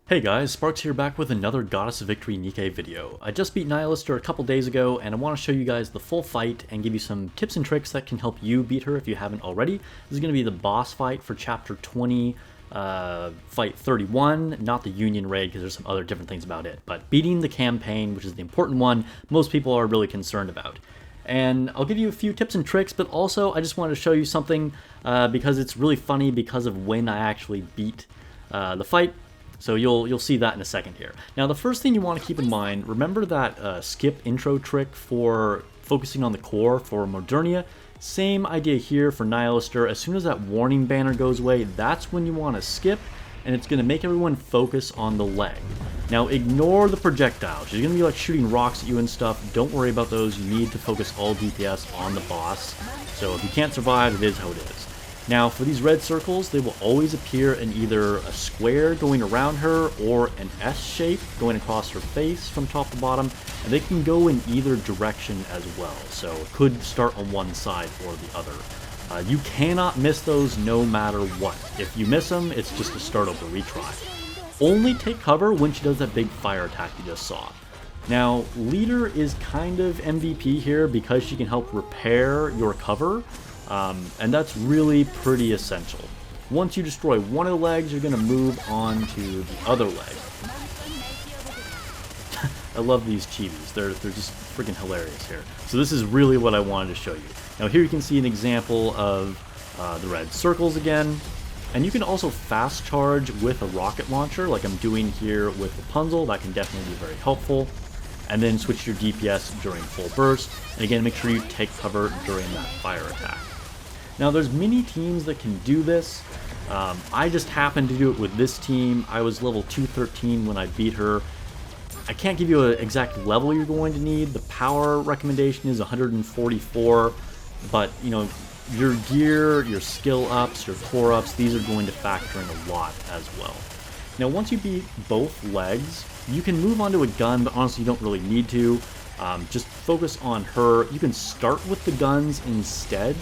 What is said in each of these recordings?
Hey guys, Sparks here back with another Goddess of Victory Nikke video. I just beat Nihilister a couple days ago and I want to show you guys the full fight and give you some tips and tricks that can help you beat her if you haven't already. This is going to be the boss fight for chapter 20, fight 31, not the Union raid because there's some other different things about it, but beating the campaign, which is the important one most people are really concerned about. And I'll give you a few tips and tricks, but also I just wanted to show you something because it's really funny because of when I actually beat the fight. So you'll see that in a second here. Now the first thing you want to keep in mind, remember that skip intro trick for focusing on the core for Modernia? Same idea here for Nihilister. As soon as that warning banner goes away, that's when you want to skip, and it's going to make everyone focus on the leg. Now ignore the projectiles. She's going to be like shooting rocks at you and stuff. Don't worry about those. You need to focus all DPS on the boss. So if you can't survive, it is how it is. Now for these red circles, they will always appear in either a square going around her or an S shape going across her face from top to bottom, and they can go in either direction as well, so it could start on one side or the other. You cannot miss those no matter what. If you miss them, it's just a start over retry. Only take cover when she does that big fire attack you just saw. Now, Leader is kind of MVP here because she can help repair your cover. And that's really pretty essential. Once you destroy one of the legs, you're going to move on to the other leg. I love these chibis. They're just freaking hilarious here. So this is really what I wanted to show you. Now here you can see an example of the red circles again. And you can also fast charge with a rocket launcher like I'm doing here with Rapunzel. That can definitely be very helpful. And then switch your DPS during full burst. And again, make sure you take cover during that fire attack. Now there's many teams that can do this. I just happened to do it with this team. I was level 213 when I beat her. I can't give you an exact level you're going to need. The power recommendation is 144, but you know, your gear, your skill ups, your core ups, these are going to factor in a lot as well. Now once you beat both legs, you can move on to a gun, but honestly you don't really need to. Just focus on her. You can start with the guns instead.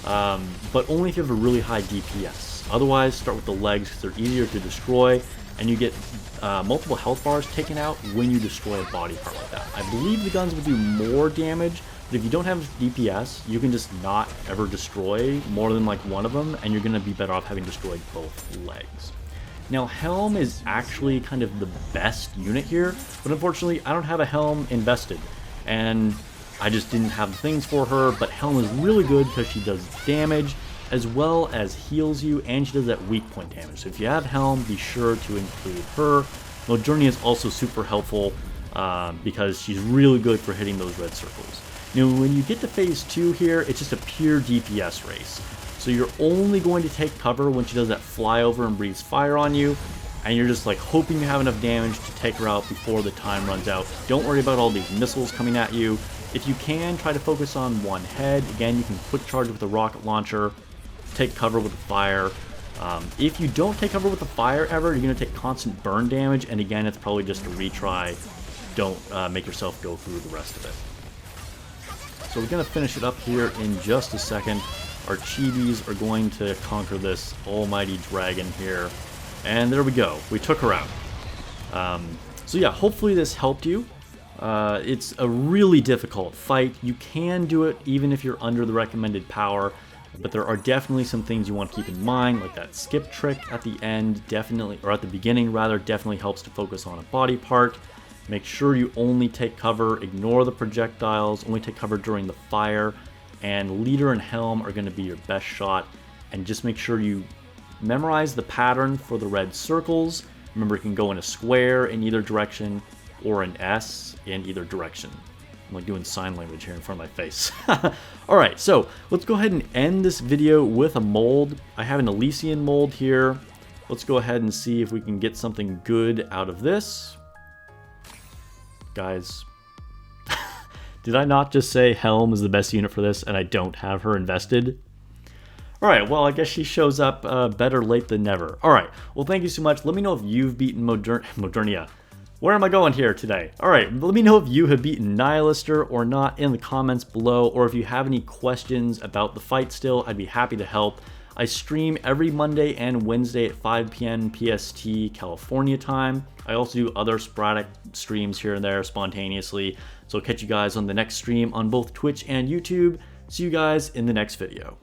But only if you have a really high DPS. Otherwise, start with the legs because they're easier to destroy, and you get multiple health bars taken out when you destroy a body part like that. I believe the guns will do more damage, but if you don't have DPS, you can just not ever destroy more than like one of them, and you're going to be better off having destroyed both legs. Now, Helm is actually kind of the best unit here, but unfortunately, I don't have a Helm invested, and I just didn't have the things for her, but Helm is really good because she does damage as well as heals you, and she does that weak point damage. So if you have Helm, be sure to include her. Modernia is also super helpful because she's really good for hitting those red circles. Now when you get to phase 2 here, it's just a pure DPS race. So you're only going to take cover when she does that flyover and breathes fire on you, and you're just like hoping you have enough damage to take her out before the time runs out. Don't worry about all these missiles coming at you. If you can, try to focus on one head. Again, you can quick charge with a rocket launcher, take cover with the fire. If you don't take cover with the fire ever, you're going to take constant burn damage, and again, it's probably just a retry. Don't make yourself go through the rest of it. So we're going to finish it up here in just a second. Our chibis are going to conquer this almighty dragon here. And there we go. We took her out. So yeah, hopefully this helped you. It's a really difficult fight. You can do it even if you're under the recommended power, but there are definitely some things you want to keep in mind, like that skip trick at the end, definitely, or at the beginning rather, definitely helps to focus on a body part. Make sure you only take cover, ignore the projectiles, only take cover during the fire, and Leader and Helm are going to be your best shot. And just make sure you memorize the pattern for the red circles. Remember, it can go in a square in either direction, or an S in either direction. I'm like doing sign language here in front of my face. Alright, so let's go ahead and end this video with a mold. I have an Elysian mold here. Let's go ahead and see if we can get something good out of this. Guys, did I not just say Helm is the best unit for this and I don't have her invested? Alright, well I guess she shows up better late than never. Alright, well thank you so much. Let me know if you've beaten Modernia. Where am I going here today? Alright, let me know if you have beaten Nihilister or not in the comments below, or if you have any questions about the fight still, I'd be happy to help. I stream every Monday and Wednesday at 5 p.m. PST California time. I also do other sporadic streams here and there spontaneously. So I'll catch you guys on the next stream on both Twitch and YouTube. See you guys in the next video.